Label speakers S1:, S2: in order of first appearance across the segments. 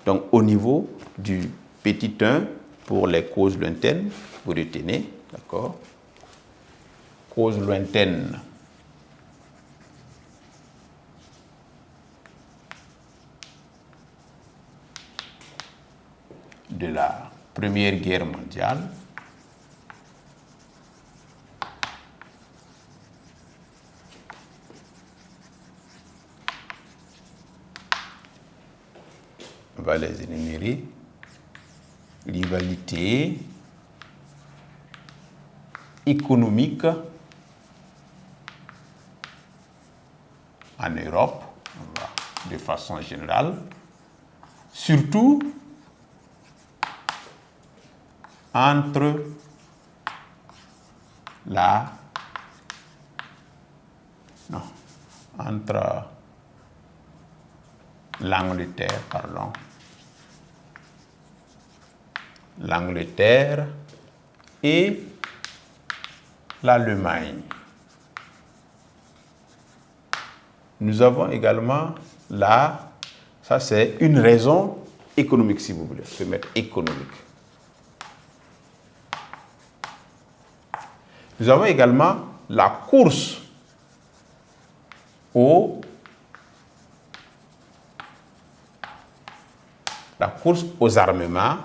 S1: Donc, au niveau du petit 1, pour les causes lointaines, vous retenez, d'accord? Causes lointaines. De la Première Guerre mondiale. On va les énumérer. Rivalité économique en Europe, de façon générale, surtout entre l'Angleterre, l'Angleterre et l'Allemagne. Nous avons également ça c'est une raison économique si vous voulez, je peux mettre économique. Nous avons également la course aux armements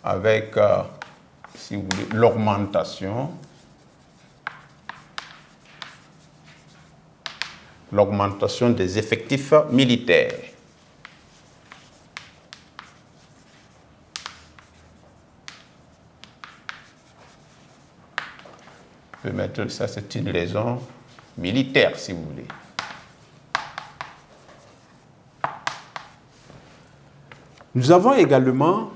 S1: avec, si vous voulez, l'augmentation des effectifs militaires. Je peux mettre ça, c'est une raison militaire, si vous voulez. Nous avons également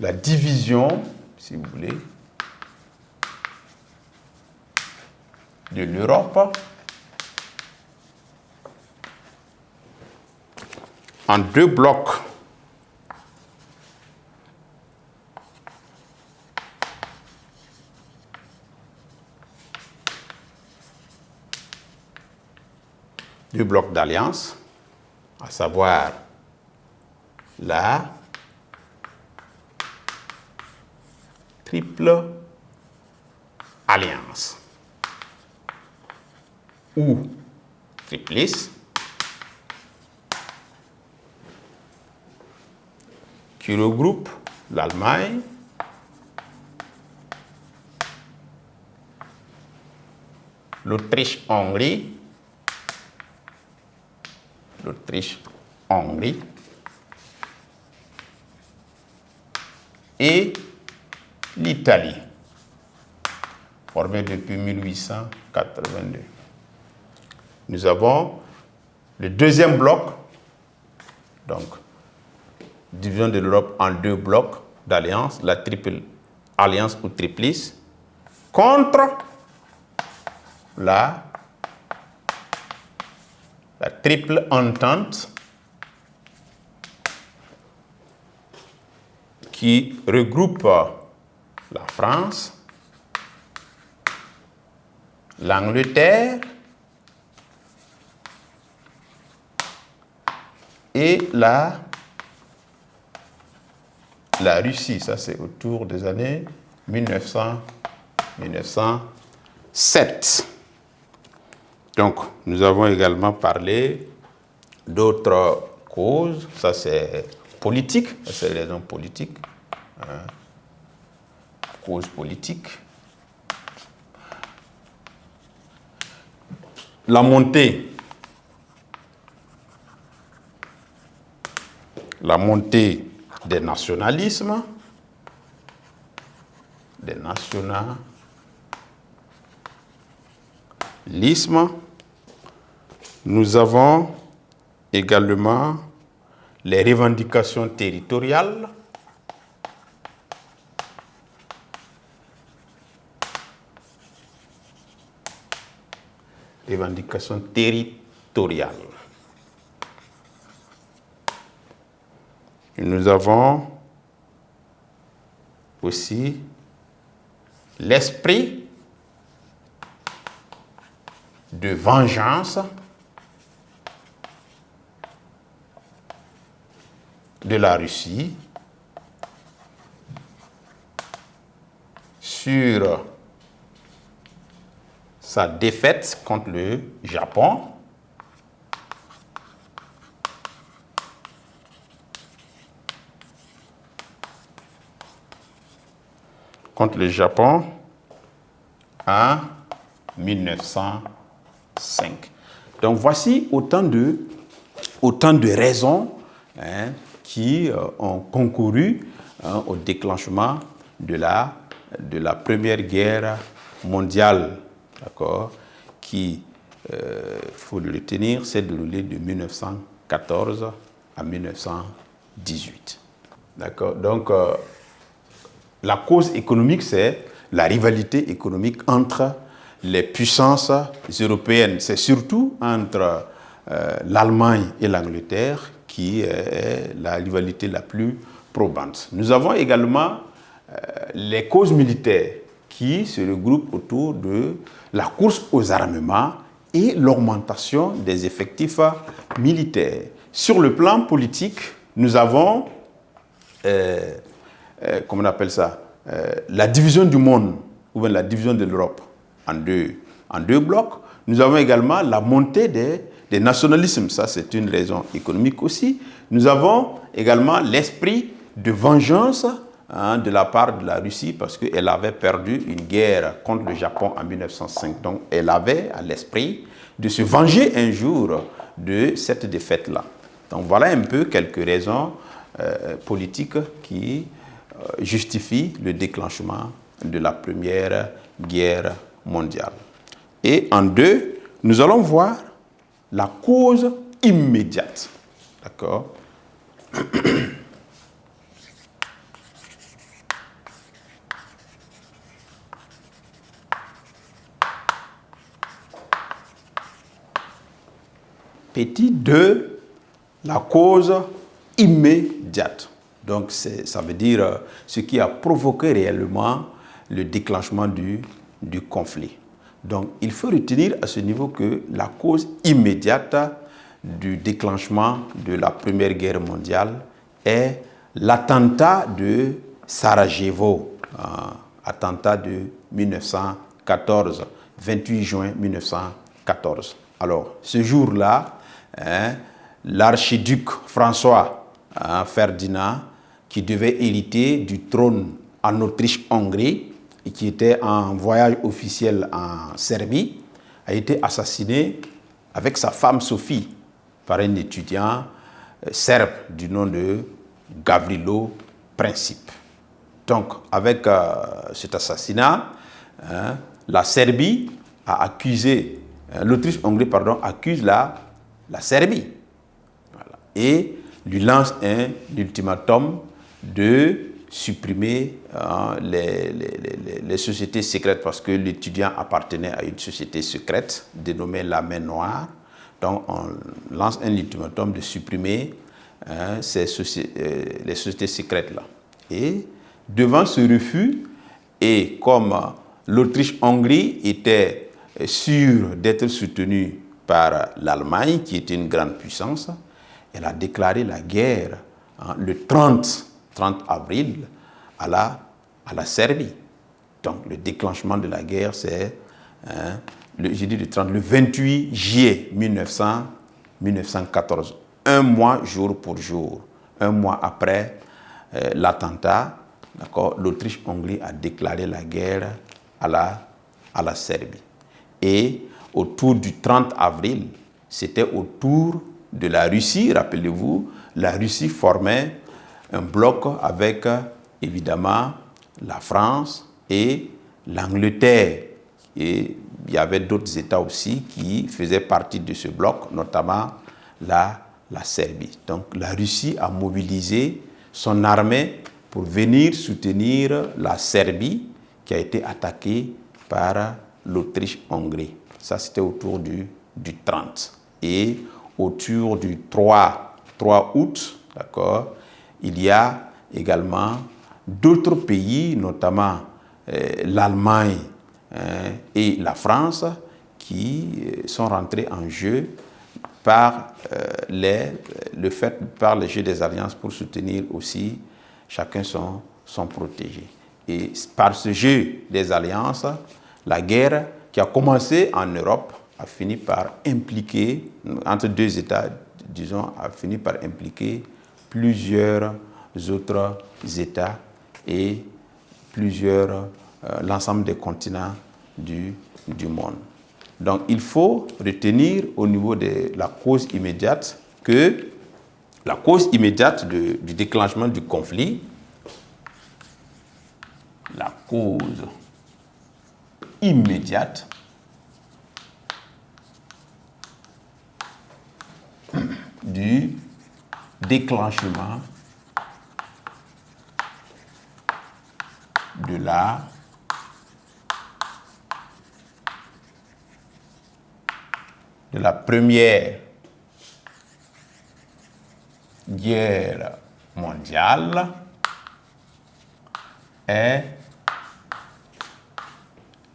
S1: la division, si vous voulez, de l'Europe en deux blocs. Deux blocs d'alliance, à savoir la triple alliance ou triplice qui regroupe l'Allemagne, l'Autriche-Hongrie, et l'Italie, formée depuis 1882. Nous avons le deuxième bloc, donc division de l'Europe en deux blocs d'alliance, la triple alliance ou triplice, contre la triple entente qui regroupe la France, l'Angleterre et la Russie. Ça, c'est autour des années 1907. Donc, nous avons également parlé d'autres causes. Ça, c'est politique. Ça, c'est les raisons politiques. Causes politiques. La montée des nationalismes, Nous avons également les revendications territoriales, Et nous avons aussi l'esprit de vengeance de la Russie sur sa défaite contre le Japon en 1905. Donc voici autant de raisons qui ont concouru au déclenchement de la Première Guerre mondiale, d'accord, qui, faut le retenir, s'est déroulée de 1914 à 1918. D'accord. Donc, la cause économique, c'est la rivalité économique entre les puissances européennes. C'est surtout entre l'Allemagne et l'Angleterre qui est la rivalité la plus probante. Nous avons également les causes militaires qui se regroupent autour de la course aux armements et l'augmentation des effectifs militaires. Sur le plan politique, nous avons, comment on appelle ça, la division du monde, ou bien la division de l'Europe en deux blocs. Nous avons également la montée des nationalismes, ça c'est une raison économique aussi. Nous avons également l'esprit de vengeance de la part de la Russie parce qu'elle avait perdu une guerre contre le Japon en 1905. Donc elle avait à l'esprit de se venger un jour de cette défaite-là. Donc voilà un peu quelques raisons politiques qui justifient le déclenchement de la Première Guerre mondiale. Et en deux, nous allons voir la cause immédiate. D'accord? Petit 2, la cause immédiate. Donc, ça veut dire ce qui a provoqué réellement le déclenchement du conflit. Donc, il faut retenir à ce niveau que la cause immédiate du déclenchement de la Première Guerre mondiale est l'attentat de Sarajevo, attentat de 1914, 28 juin 1914. Alors, ce jour-là, l'archiduc François Ferdinand, qui devait hériter du trône en Autriche-Hongrie et qui était en voyage officiel en Serbie, a été assassiné avec sa femme Sophie par un étudiant serbe du nom de Gavrilo Princip. Donc, avec cet assassinat, la Serbie a accusé, l'Autriche-Hongrie, accuse la Serbie. Voilà. Et lui lance un ultimatum de supprimer les sociétés secrètes parce que l'étudiant appartenait à une société secrète dénommée la Main Noire. Donc on lance un ultimatum de supprimer les sociétés secrètes-là. Et devant ce refus, et comme l'Autriche-Hongrie était sûre d'être soutenue par l'Allemagne, qui était une grande puissance, elle a déclaré la guerre le 30 avril à la Serbie. Donc le déclenchement de la guerre, c'est le 28 juillet 1914, un mois jour pour jour, un mois après l'attentat, l'Autriche-Hongrie a déclaré la guerre à la Serbie. Et autour du 30 avril, c'était autour de la Russie, rappelez-vous, la Russie formait un bloc avec évidemment la France et l'Angleterre. Et il y avait d'autres États aussi qui faisaient partie de ce bloc, notamment la Serbie. Donc la Russie a mobilisé son armée pour venir soutenir la Serbie qui a été attaquée par l'Autriche-Hongrie. Ça, c'était autour du 30. Et autour du 3 août, d'accord, il y a également d'autres pays, notamment l'Allemagne et la France, qui sont rentrés en jeu par le fait par le jeu des alliances pour soutenir aussi chacun son protégé. Et par ce jeu des alliances, la guerre qui a commencé en Europe a fini par impliquer, entre deux États, disons, a fini par impliquer plusieurs autres États et l'ensemble des continents du monde. Donc, il faut retenir au niveau de la cause immédiate que la cause immédiate du déclenchement du conflit, la cause immédiate du déclenchement de la Première Guerre mondiale est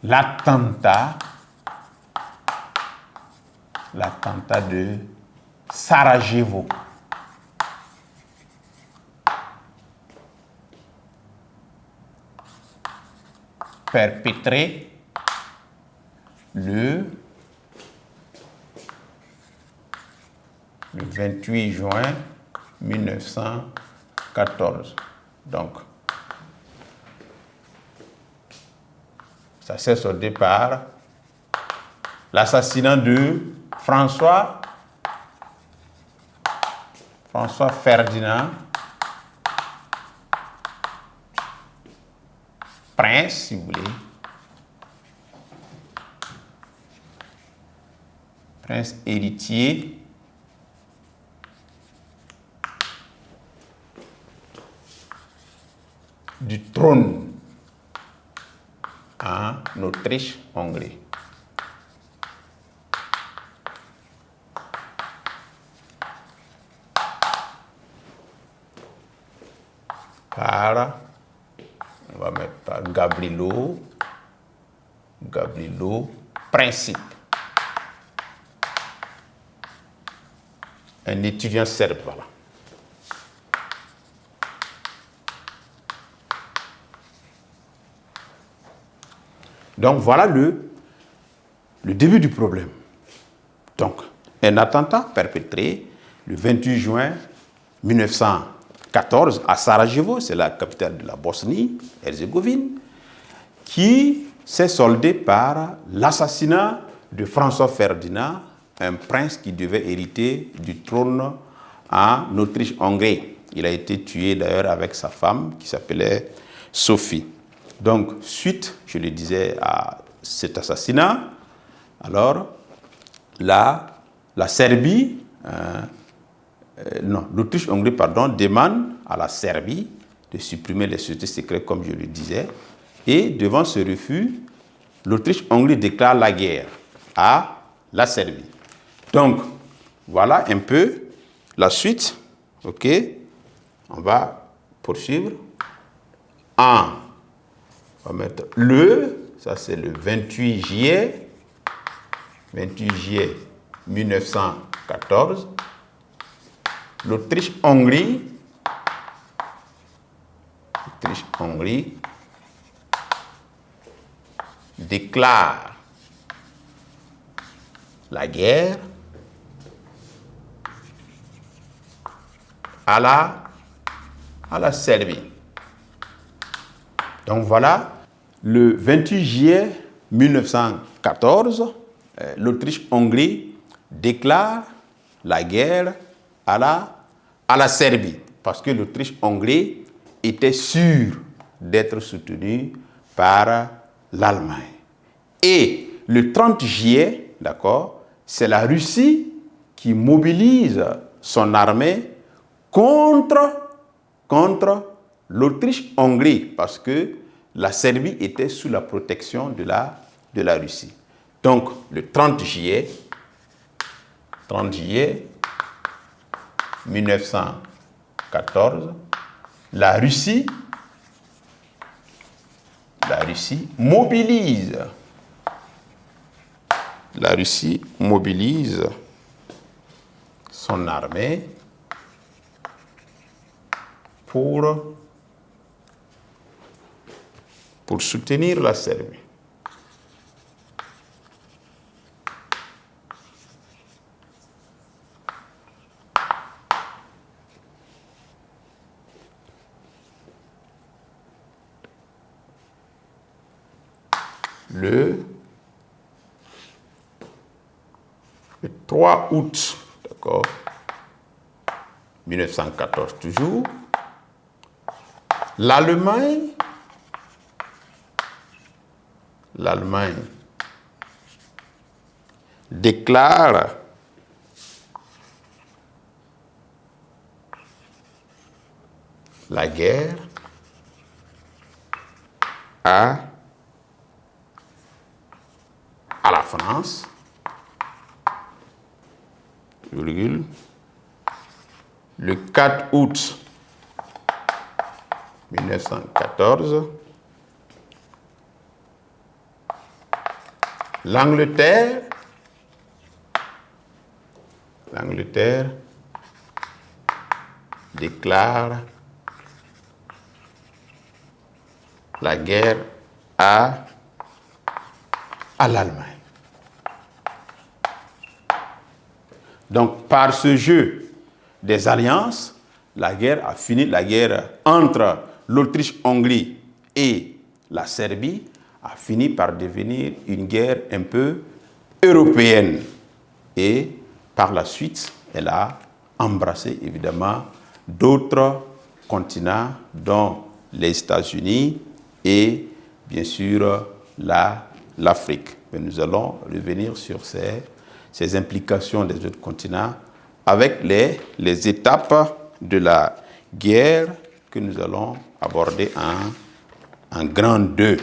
S1: l'attentat de Sarajevo. Perpétré le 28 juin 1914. Donc, ça s'est soldé par l'assassinat de François Ferdinand Prince, si vous voulez. Prince héritier du trône en Autriche-Hongrie. On va mettre par Gavrilo Princip, un étudiant serbe, voilà. Donc voilà le début du problème. Donc, un attentat perpétré le 28 juin 1914 à Sarajevo, c'est la capitale de la Bosnie-Herzégovine, qui s'est soldé par l'assassinat de François Ferdinand, un prince qui devait hériter du trône en Autriche-Hongrie. Il a été tué d'ailleurs avec sa femme qui s'appelait Sophie. Donc, suite, je le disais, à cet assassinat, alors la Serbie, l'Autriche-Hongrie, demande à la Serbie de supprimer les sociétés secrètes, comme je le disais, et devant ce refus, l'Autriche-Hongrie déclare la guerre à la Serbie. Donc, voilà un peu la suite. OK? On va poursuivre. On va mettre ça c'est le 28 juillet 1914. L'Autriche-Hongrie déclare la guerre à la Serbie. Donc voilà, le 28 juillet 1914, l'Autriche-Hongrie déclare la guerre à la Serbie, parce que l'Autriche-Hongrie était sûre d'être soutenue par l'Allemagne. Et le 30 juillet, d'accord, c'est la Russie qui mobilise son armée contre l'Autriche-Hongrie, parce que la Serbie était sous la protection de la Russie. Donc, le 30 juillet 1914, la Russie mobilise son armée pour soutenir la Serbie. Le 3 août, d'accord, 1914 toujours, l'Allemagne déclare la guerre à la France, le 4 août 1914, l'Angleterre déclare la guerre à l'Allemagne. Donc, par ce jeu des alliances, la guerre entre l'Autriche-Hongrie et la Serbie a fini par devenir une guerre un peu européenne. Et par la suite, elle a embrassé évidemment d'autres continents, dont les États-Unis et bien sûr l'Afrique. Mais nous allons revenir sur ces implications des autres continents avec les étapes de la guerre que nous allons aborder en grand 2.